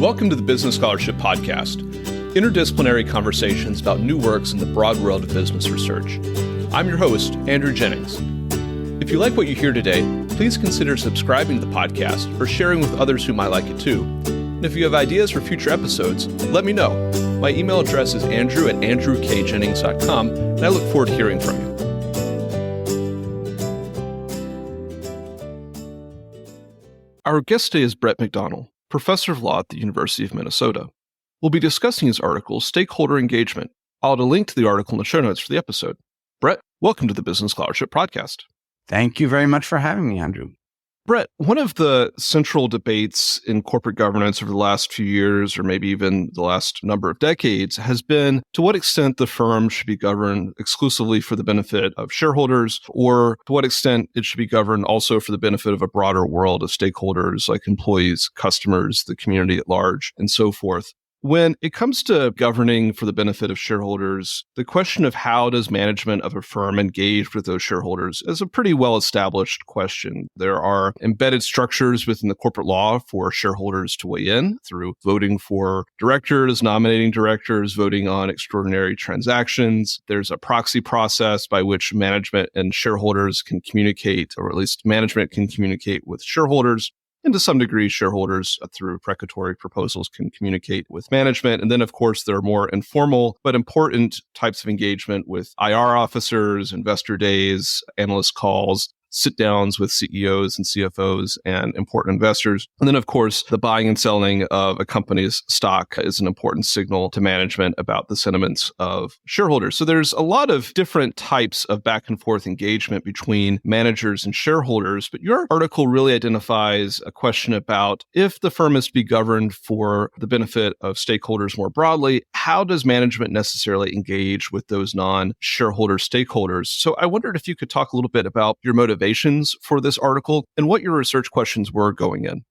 Welcome to the Business Scholarship Podcast, interdisciplinary conversations about new works in the broad world of business research. I'm your host, Andrew Jennings. If you like what you hear today, please consider subscribing to the podcast or sharing with others who might like it too. And if you have ideas for future episodes, let me know. My email address is andrew@andrewkjennings.com, and I look forward to hearing from you. Our guest today is Brett McDonnell, professor of law at the University of Minnesota. We'll be discussing his article, Stakeholder Engagement. I'll add a link to the article in the show notes for the episode. Brett, welcome to the Business Scholarship Podcast. Thank you very much for having me, Andrew. Brett, one of the central debates in corporate governance over the last few years, or maybe even the last number of decades, has been to what extent the firm should be governed exclusively for the benefit of shareholders, or to what extent it should be governed also for the benefit of a broader world of stakeholders like employees, customers, the community at large, and so forth. When it comes to governing for the benefit of shareholders, the question of how does management of a firm engage with those shareholders is a pretty well-established question. There are embedded structures within the corporate law for shareholders to weigh in through voting for directors, nominating directors, voting on extraordinary transactions. There's a proxy process by which management and shareholders can communicate, or at least management can communicate with shareholders. And to some degree, shareholders through precatory proposals can communicate with management. And then, of course, there are more informal but important types of engagement with IR officers, investor days, analyst calls, sit-downs with CEOs and CFOs and important investors. And then, of course, the buying and selling of a company's stock is an important signal to management about the sentiments of shareholders. So there's a lot of different types of back and forth engagement between managers and shareholders. But your article really identifies a question about if the firm is to be governed for the benefit of stakeholders more broadly, how does management necessarily engage with those non-shareholder stakeholders? So I wondered if you could talk a little bit about your motivations for this article and what your research questions were going in.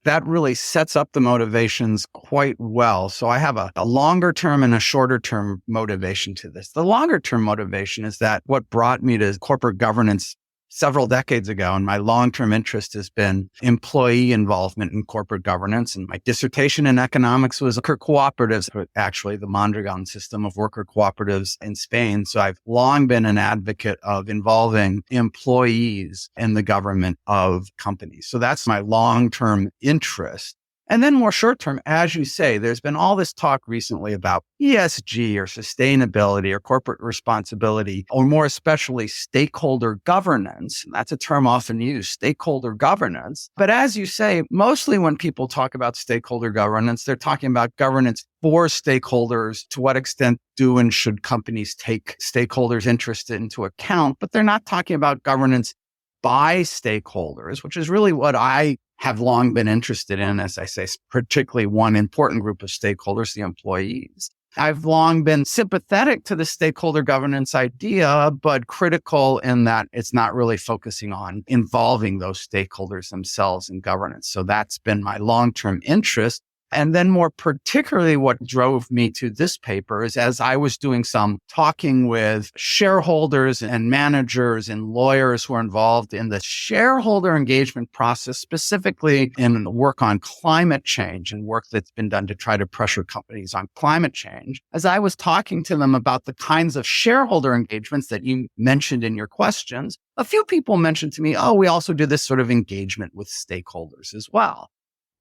That really sets up the motivations quite well. So I have a longer term and a shorter term motivation to this. The longer term motivation is that what brought me to corporate governance several decades ago, and my long-term interest has been employee involvement in corporate governance. And my dissertation in economics was worker cooperatives, actually the Mondragon system of worker cooperatives in Spain. So I've long been an advocate of involving employees in the government of companies. So that's my long-term interest. And then more short-term, as you say, there's been all this talk recently about ESG or sustainability or corporate responsibility, or more especially stakeholder governance. That's a term often used, stakeholder governance. But as you say, mostly when people talk about stakeholder governance, they're talking about governance for stakeholders. To what extent do and should companies take stakeholders' interest into account? But they're not talking about governance by stakeholders, which is really what I have long been interested in, as I say, particularly one important group of stakeholders, the employees. I've long been sympathetic to the stakeholder governance idea, but critical in that it's not really focusing on involving those stakeholders themselves in governance. So that's been my long-term interest. And then more particularly what drove me to this paper is as I was doing some talking with shareholders and managers and lawyers who are involved in the shareholder engagement process, specifically in work on climate change and work that's been done to try to pressure companies on climate change. As I was talking to them about the kinds of shareholder engagements that you mentioned in your questions, a few people mentioned to me, oh, we also do this sort of engagement with stakeholders as well.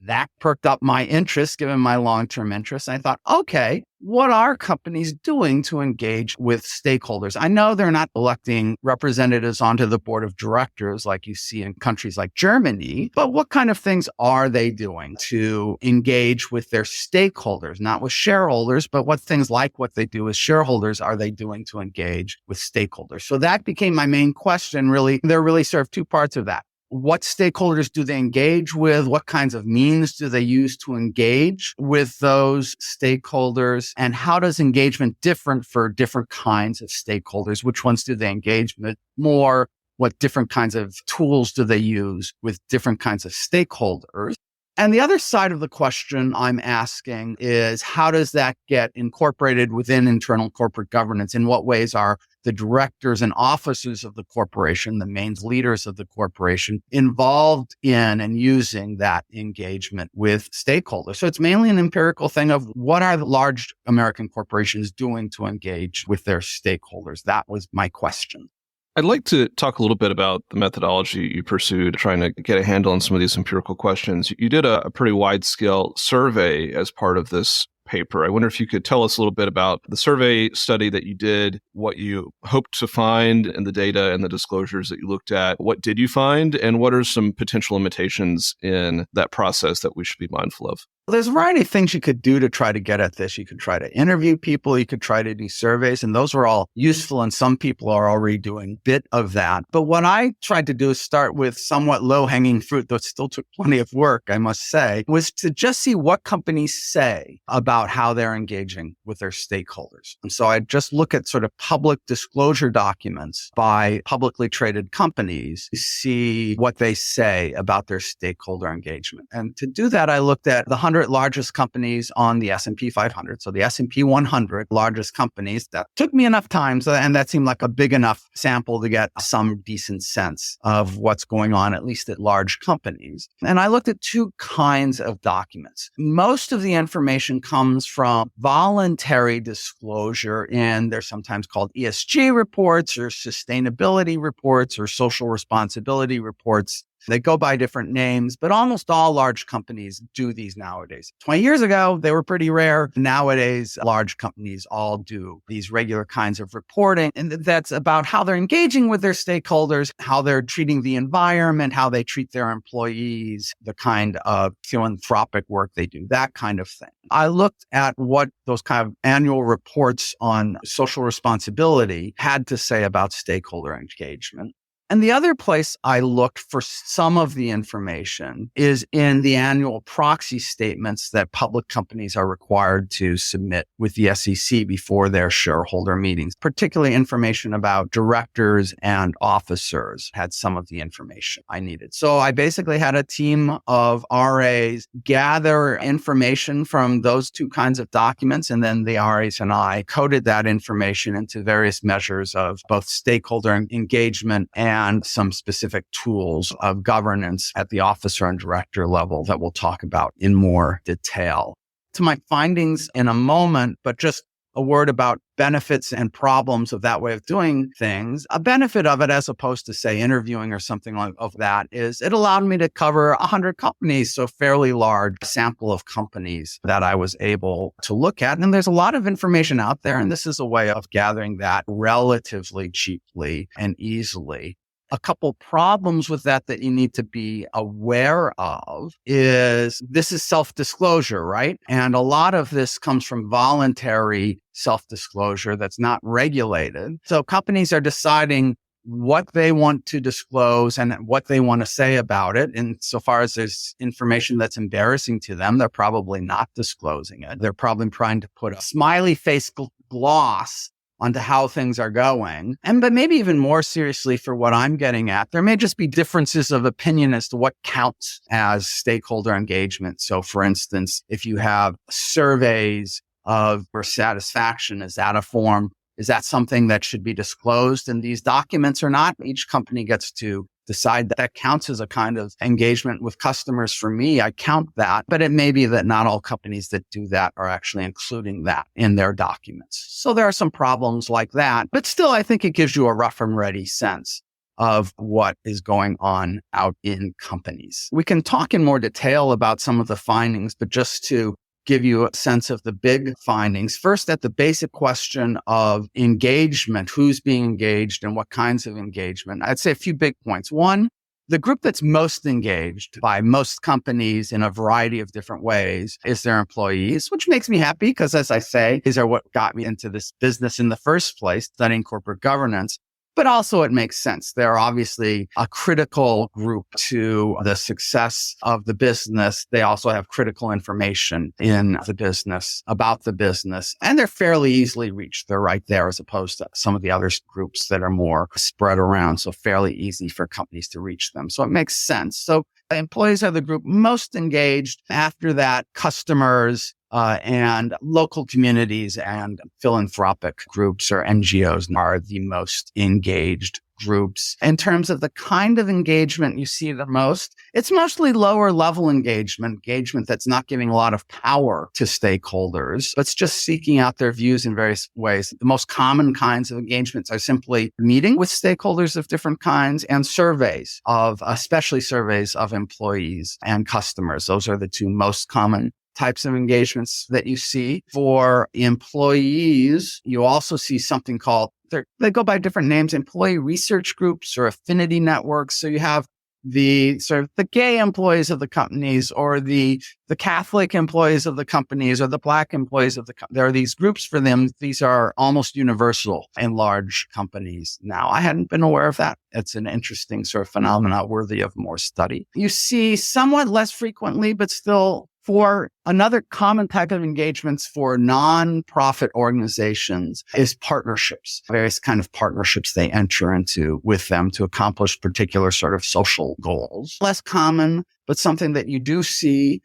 That perked up my interest, given my long-term interest. I thought, okay, what are companies doing to engage with stakeholders? I know they're not electing representatives onto the board of directors like you see in countries like Germany, but what kind of things are they doing to engage with their stakeholders, not with shareholders, but what things like what they do with shareholders are they doing to engage with stakeholders? So that became my main question, really. There really sort of two parts of that. What stakeholders do they engage with? What kinds of means do they use to engage with those stakeholders? And how does engagement differ for different kinds of stakeholders? Which ones do they engage with more? What different kinds of tools do they use with different kinds of stakeholders? And the other side of the question I'm asking is, how does that get incorporated within internal corporate governance? In what ways are the directors and officers of the corporation, the main leaders of the corporation, involved in and using that engagement with stakeholders. So it's mainly an empirical thing of what are the large American corporations doing to engage with their stakeholders? That was my question. I'd like to talk a little bit about the methodology you pursued, trying to get a handle on some of these empirical questions. You did a pretty wide-scale survey as part of this paper. I wonder if you could tell us a little bit about the survey study that you did, what you hoped to find in the data and the disclosures that you looked at. What did you find, and what are some potential limitations in that process that we should be mindful of? There's a variety of things you could do to try to get at this. You could try to interview people. You could try to do surveys, and those are all useful. And some people are already doing a bit of that. But what I tried to do is start with somewhat low-hanging fruit, though it still took plenty of work, I must say, was to just see what companies say about how they're engaging with their stakeholders. And so I just look at sort of public disclosure documents by publicly traded companies to see what they say about their stakeholder engagement. And to do that, I looked at the 100 largest companies on the S&P 500. So the S&P 100 largest companies. That took me enough time, and that seemed like a big enough sample to get some decent sense of what's going on, at least at large companies. And I looked at two kinds of documents. Most of the information comes from voluntary disclosure, and they're sometimes called ESG reports or sustainability reports or social responsibility reports. They go by different names, but almost all large companies do these nowadays. 20 years ago, they were pretty rare. Nowadays, large companies all do these regular kinds of reporting. And that's about how they're engaging with their stakeholders, how they're treating the environment, how they treat their employees, the kind of philanthropic work they do, that kind of thing. I looked at what those kind of annual reports on social responsibility had to say about stakeholder engagement. And the other place I looked for some of the information is in the annual proxy statements that public companies are required to submit with the SEC before their shareholder meetings, particularly information about directors and officers had some of the information I needed. So I basically had a team of RAs gather information from those two kinds of documents, and then the RAs and I coded that information into various measures of both stakeholder engagement and some specific tools of governance at the officer and director level that we'll talk about in more detail. To my findings in a moment, but just a word about benefits and problems of that way of doing things. A benefit of it, as opposed to, say, interviewing or something like of that, is it allowed me to cover 100 companies, so fairly large sample of companies that I was able to look at. And there's a lot of information out there, and this is a way of gathering that relatively cheaply and easily. A couple problems with that you need to be aware of is this is self-disclosure, right? And a lot of this comes from voluntary self-disclosure that's not regulated. So companies are deciding what they want to disclose and what they want to say about it. And so far as there's information that's embarrassing to them, they're probably not disclosing it. They're probably trying to put a smiley face gloss onto how things are going. But maybe even more seriously for what I'm getting at, there may just be differences of opinion as to what counts as stakeholder engagement. So for instance, if you have surveys of your satisfaction, is that something that should be disclosed in these documents or not? Each company gets to decide that counts as a kind of engagement with customers. For me, I count that, but it may be that not all companies that do that are actually including that in their documents. So there are some problems like that, but still, I think it gives you a rough and ready sense of what is going on out in companies. We can talk in more detail about some of the findings, but just to give you a sense of the big findings. First, at the basic question of engagement, who's being engaged and what kinds of engagement, I'd say a few big points. One, the group that's most engaged by most companies in a variety of different ways is their employees, which makes me happy because, as I say, these are what got me into this business in the first place, studying corporate governance. But also it makes sense. They're obviously a critical group to the success of the business. They also have critical information in the business, about the business, and they're fairly easily reached. They're right there as opposed to some of the other groups that are more spread around. So fairly easy for companies to reach them. So it makes sense. So employees are the group most engaged. After that, customers, and local communities and philanthropic groups or NGOs are the most engaged groups. In terms of the kind of engagement you see the most, it's mostly lower level engagement that's not giving a lot of power to stakeholders, but it's just seeking out their views in various ways. The most common kinds of engagements are simply meeting with stakeholders of different kinds and surveys especially surveys of employees and customers. Those are the two most common types of engagements that you see. For employees, you also see something called, they go by different names, employee research groups or affinity networks. So you have the sort of the gay employees of the companies or the Catholic employees of the companies or the Black employees of the companies. There are these groups for them. These are almost universal in large companies now. I hadn't been aware of that. It's an interesting sort of phenomena worthy of more study. You see somewhat less frequently, but still for another common type of engagements for nonprofit organizations is partnerships, various kind of partnerships they enter into with them to accomplish particular sort of social goals. Less common, but something that you do see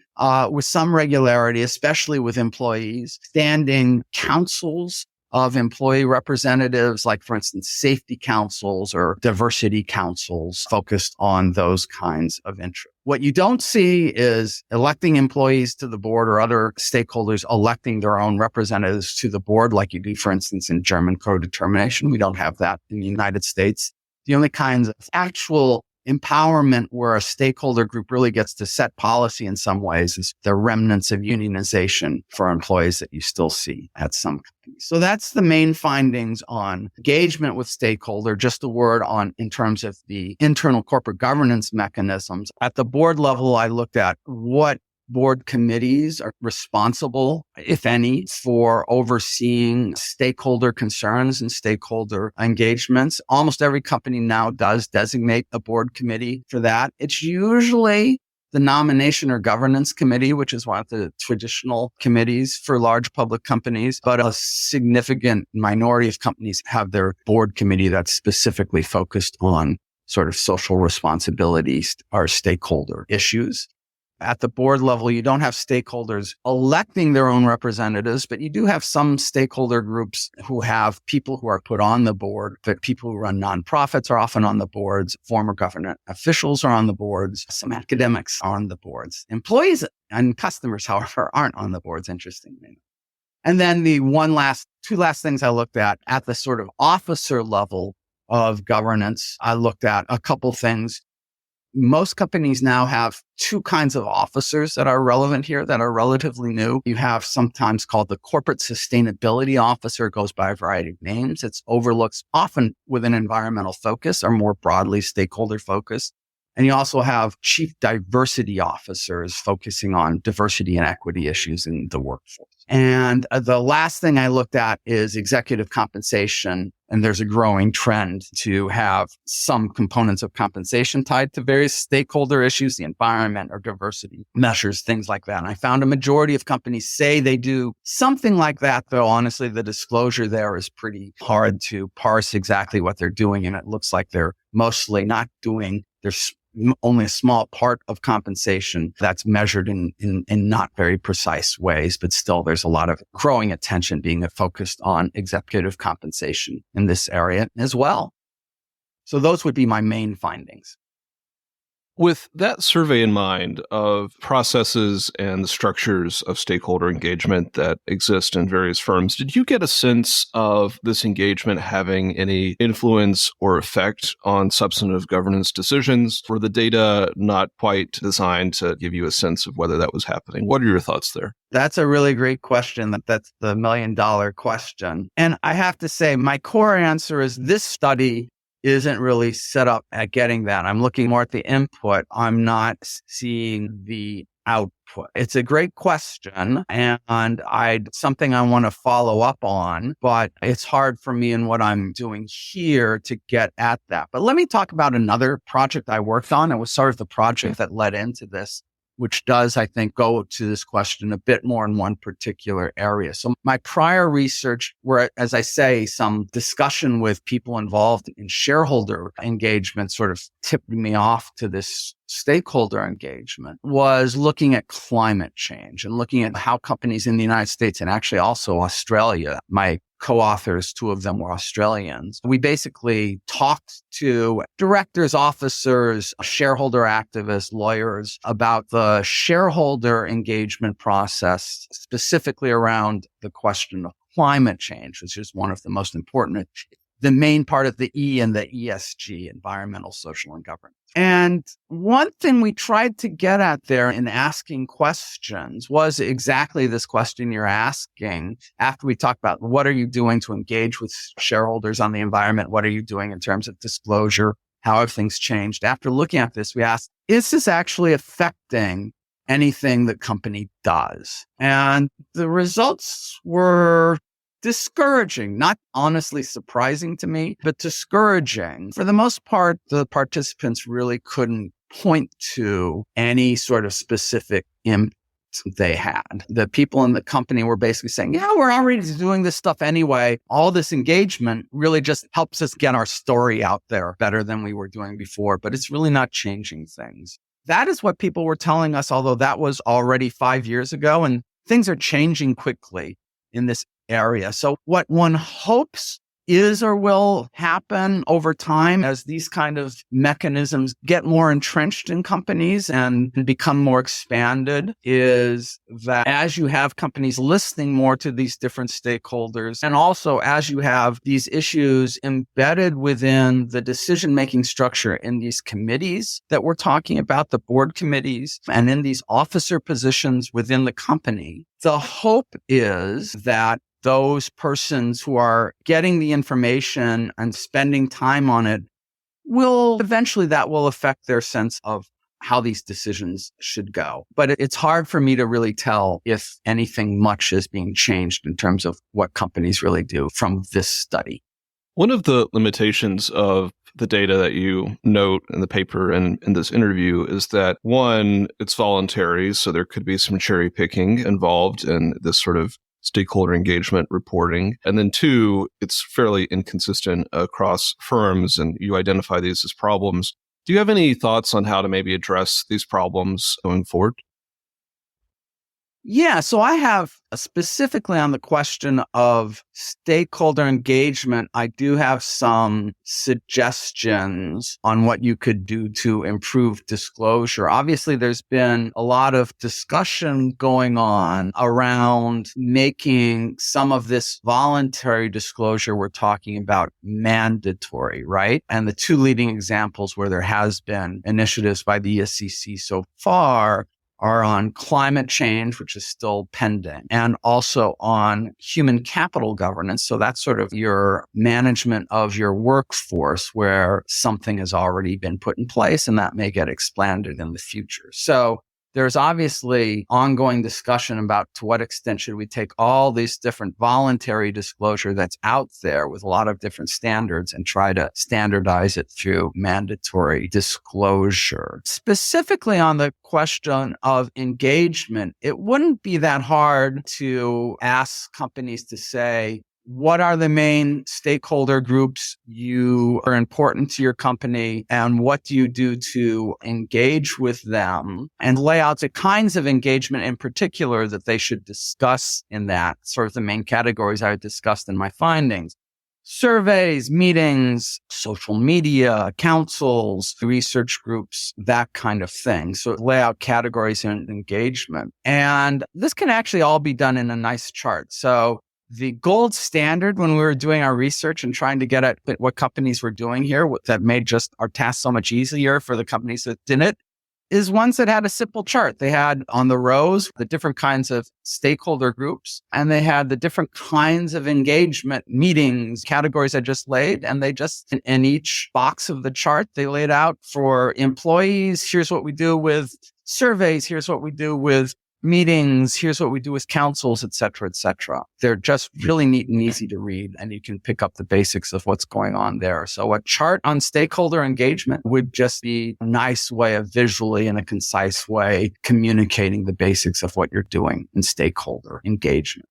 with some regularity, especially with employees, standing councils of employee representatives, like, for instance, safety councils or diversity councils focused on those kinds of interests. What you don't see is electing employees to the board or other stakeholders electing their own representatives to the board, like you do, for instance, in German co-determination. We don't have that in the United States. The only kinds of actual empowerment where a stakeholder group really gets to set policy in some ways is the remnants of unionization for employees that you still see at some companies. So that's the main findings on engagement with stakeholder. Just a word on in terms of the internal corporate governance mechanisms. At the board level, I looked at what board committees are responsible, if any, for overseeing stakeholder concerns and stakeholder engagements. Almost every company now does designate a board committee for that. It's usually the nomination or governance committee, which is one of the traditional committees for large public companies, but a significant minority of companies have their board committee that's specifically focused on sort of social responsibilities or stakeholder issues. At the board level, you don't have stakeholders electing their own representatives, but you do have some stakeholder groups who have people who are put on the board, but people who run nonprofits are often on the boards. Former government officials are on the boards. Some academics are on the boards. Employees and customers, however, aren't on the boards, interestingly. And then the two last things I looked at the sort of officer level of governance, I looked at a couple things. Most companies now have two kinds of officers that are relevant here that are relatively new. You have sometimes called the corporate sustainability officer. It goes by a variety of names. It's overlooks often with an environmental focus or more broadly stakeholder focus. And you also have chief diversity officers focusing on diversity and equity issues in the workforce. And the last thing I looked at is executive compensation. And there's a growing trend to have some components of compensation tied to various stakeholder issues, the environment or diversity measures, things like that. And I found a majority of companies say they do something like that, though honestly, the disclosure there is pretty hard to parse exactly what they're doing. And it looks like they're mostly not doing, there's only a small part of compensation that's measured in not very precise ways, but still there's a lot of growing attention being focused on executive compensation in this area as well. So those would be my main findings. With that survey in mind of processes and the structures of stakeholder engagement that exist in various firms, did you get a sense of this engagement having any influence or effect on substantive governance decisions? Were the data not quite designed to give you a sense of whether that was happening? What are your thoughts there? That's a really great question. That's the $1 million question. And I have to say, my core answer is this study isn't really set up at getting that. I'm looking more at the input. I'm not seeing the output. It's a great question and something I want to follow up on, but it's hard for me in what I'm doing here to get at that. But let me talk about another project I worked on. It was sort of the project that led into this, which does, I think, go to this question a bit more in one particular area. So my prior research, where, as I say, some discussion with people involved in shareholder engagement sort of tipped me off to this stakeholder engagement, was looking at climate change and looking at how companies in the United States and actually also Australia, my co-authors, two of them were Australians. We basically talked to directors, officers, shareholder activists, lawyers about the shareholder engagement process, specifically around the question of climate change, which is one of the most important, the main part of the E and the ESG, environmental, social, and governance. And one thing we tried to get at there in asking questions was exactly this question you're asking. After we talked about what are you doing to engage with shareholders on the environment? What are you doing in terms of disclosure? How have things changed? After looking at this, we asked, is this actually affecting anything the company does? And the results were discouraging, not honestly surprising to me, but discouraging. For the most part, the participants really couldn't point to any sort of specific impact they had. The people in the company were basically saying, yeah, we're already doing this stuff anyway. All this engagement really just helps us get our story out there better than we were doing before, but it's really not changing things. That is what people were telling us, although that was already 5 years ago, and things are changing quickly in this area. So what one hopes is or will happen over time as these kind of mechanisms get more entrenched in companies and become more expanded is that as you have companies listening more to these different stakeholders, and also as you have these issues embedded within the decision-making structure in these committees that we're talking about, the board committees, and in these officer positions within the company, the hope is that those persons who are getting the information and spending time on it will eventually that will affect their sense of how these decisions should go. But it's hard for me to really tell if anything much is being changed in terms of what companies really do from this study. One of the limitations of the data that you note in the paper and in this interview is that, one, it's voluntary, so there could be some cherry picking involved in this sort of stakeholder engagement reporting. And then two, it's fairly inconsistent across firms, and you identify these as problems. Do you have any thoughts on how to maybe address these problems going forward? Yeah, so I have specifically on the question of stakeholder engagement, I do have some suggestions on what you could do to improve disclosure. Obviously, there's been a lot of discussion going on around making some of this voluntary disclosure we're talking about mandatory, right? And the two leading examples where there has been initiatives by the SEC so far are on climate change, which is still pending, and also on human capital governance. So that's sort of your management of your workforce where something has already been put in place and that may get expanded in the future. So there's obviously ongoing discussion about to what extent should we take all these different voluntary disclosure that's out there with a lot of different standards and try to standardize it through mandatory disclosure. Specifically on the question of engagement, it wouldn't be that hard to ask companies to say, what are the main stakeholder groups you are important to your company, and what do you do to engage with them, and lay out the kinds of engagement in particular that they should discuss in that, sort of the main categories I discussed in my findings. Surveys, meetings, social media, councils, research groups, that kind of thing. So lay out categories and engagement. And this can actually all be done in a nice chart. So the gold standard when we were doing our research and trying to get at what companies were doing here that made just our task so much easier for the companies that didn't is ones that had a simple chart. They had on the rows the different kinds of stakeholder groups, and they had the different kinds of engagement meetings, categories I just laid, and they just, in each box of the chart, they laid out for employees, here's what we do with surveys, here's what we do with meetings. Here's what we do with councils, et cetera, et cetera. They're just really neat and easy to read, and you can pick up the basics of what's going on there. So a chart on stakeholder engagement would just be a nice way of visually, in a concise way, communicating the basics of what you're doing in stakeholder engagement.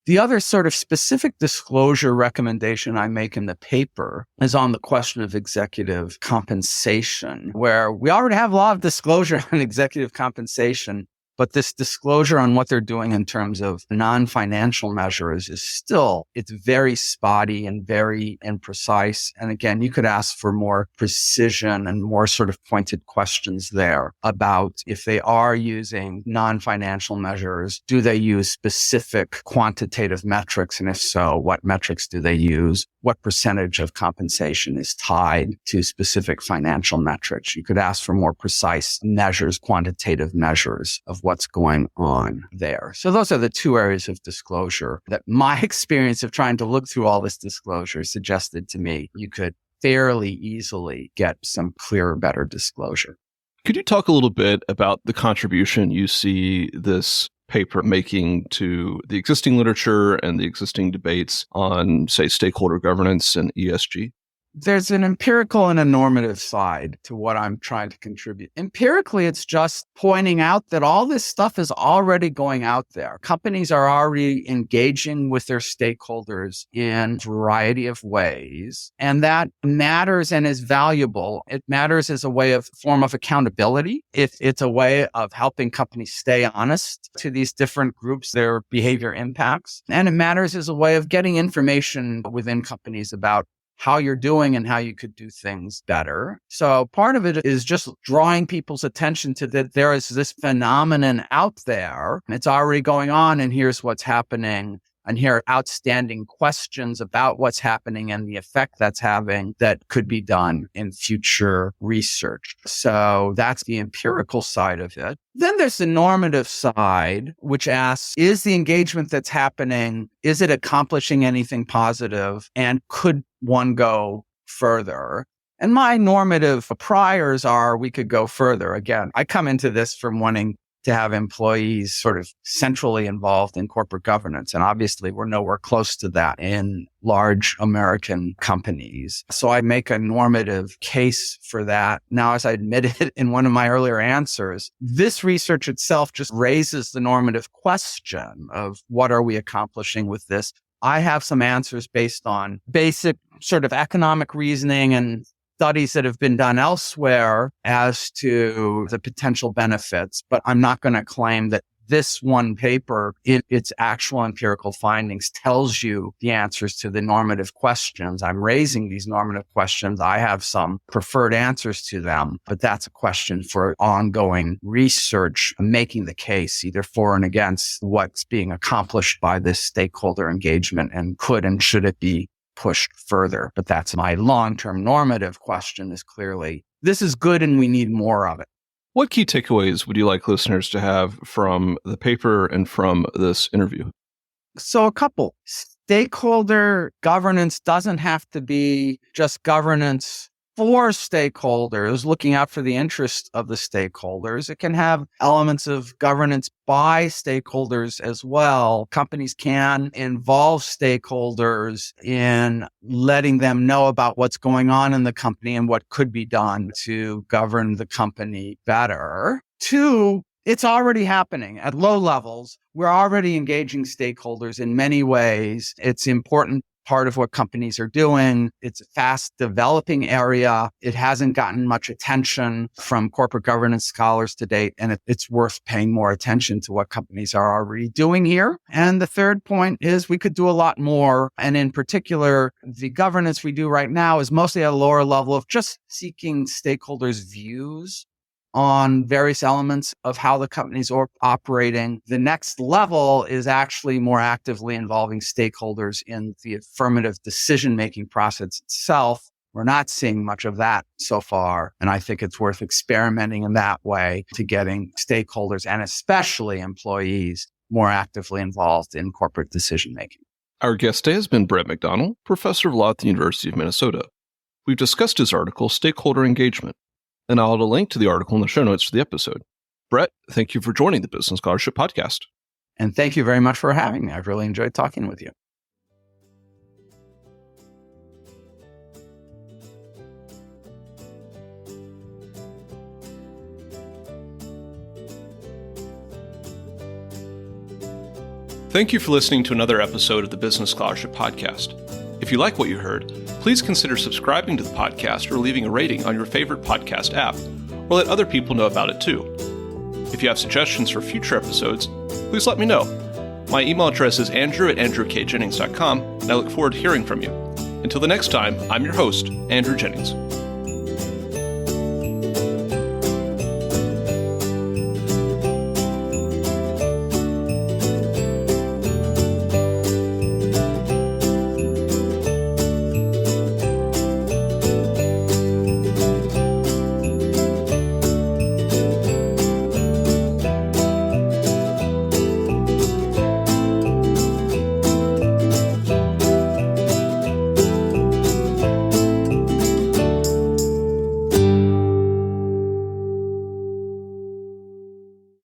The other sort of specific disclosure recommendation I make in the paper is on the question of executive compensation, where we already have a lot of disclosure on executive compensation, but this disclosure on what they're doing in terms of non-financial measures is still, it's very spotty and very imprecise. And again, you could ask for more precision and more sort of pointed questions there about if they are using non-financial measures, do they use specific quantitative metrics? And if so, what metrics do they use? What percentage of compensation is tied to specific financial metrics? You could ask for more precise measures, quantitative measures of what's going on there. So those are the two areas of disclosure that my experience of trying to look through all this disclosure suggested to me you could fairly easily get some clearer, better disclosure. Could you talk a little bit about the contribution you see this paper making to the existing literature and the existing debates on, say, stakeholder governance and ESG? There's an empirical and a normative side to what I'm trying to contribute. Empirically, it's just pointing out that all this stuff is already going out there. Companies are already engaging with their stakeholders in a variety of ways, and that matters and is valuable. It matters as a form of accountability. It's a way of helping companies stay honest to these different groups, their behavior impacts. And it matters as a way of getting information within companies about how you're doing and how you could do things better. So part of it is just drawing people's attention to that there is this phenomenon out there. It's already going on, and here's what's happening. And here are outstanding questions about what's happening and the effect that's having that could be done in future research. So that's the empirical side of it. Then there's the normative side, which asks, is the engagement that's happening, is it accomplishing anything positive? And could one go further? And my normative priors are we could go further. Again, I come into this from wanting to have employees sort of centrally involved in corporate governance. And obviously, we're nowhere close to that in large American companies. So I make a normative case for that. Now, as I admitted in one of my earlier answers, this research itself just raises the normative question of what are we accomplishing with this? I have some answers based on basic sort of economic reasoning and studies that have been done elsewhere as to the potential benefits, but I'm not going to claim that this one paper, its actual empirical findings, tells you the answers to the normative questions. I'm raising these normative questions. I have some preferred answers to them, but that's a question for ongoing research, making the case either for and against what's being accomplished by this stakeholder engagement and could and should it be pushed further. But that's my long-term normative question is clearly, this is good and we need more of it. What key takeaways would you like listeners to have from the paper and from this interview? So a couple. Stakeholder governance doesn't have to be just governance for stakeholders, looking out for the interests of the stakeholders. It can have elements of governance by stakeholders as well. Companies can involve stakeholders in letting them know about what's going on in the company and what could be done to govern the company better. Two, it's already happening at low levels. We're already engaging stakeholders in many ways. It's important part of what companies are doing. It's a fast developing area. It hasn't gotten much attention from corporate governance scholars to date, and it's worth paying more attention to what companies are already doing here. And the third point is we could do a lot more. And in particular, the governance we do right now is mostly at a lower level of just seeking stakeholders' views on various elements of how the companies are operating. The next level is actually more actively involving stakeholders in the affirmative decision-making process itself. We're not seeing much of that so far, and I think it's worth experimenting in that way to getting stakeholders and especially employees more actively involved in corporate decision-making. Our guest today has been Brett McDonnell, professor of law at the University of Minnesota. We've discussed his article, Stakeholder Engagement, and I'll add a link to the article in the show notes for the episode. Brett, thank you for joining the Business Scholarship Podcast. And thank you very much for having me. I've really enjoyed talking with you. Thank you for listening to another episode of the Business Scholarship Podcast. If you like what you heard, please consider subscribing to the podcast or leaving a rating on your favorite podcast app, or let other people know about it too. If you have suggestions for future episodes, please let me know. My email address is andrew@andrewkjennings.com, and I look forward to hearing from you. Until the next time, I'm your host, Andrew Jennings.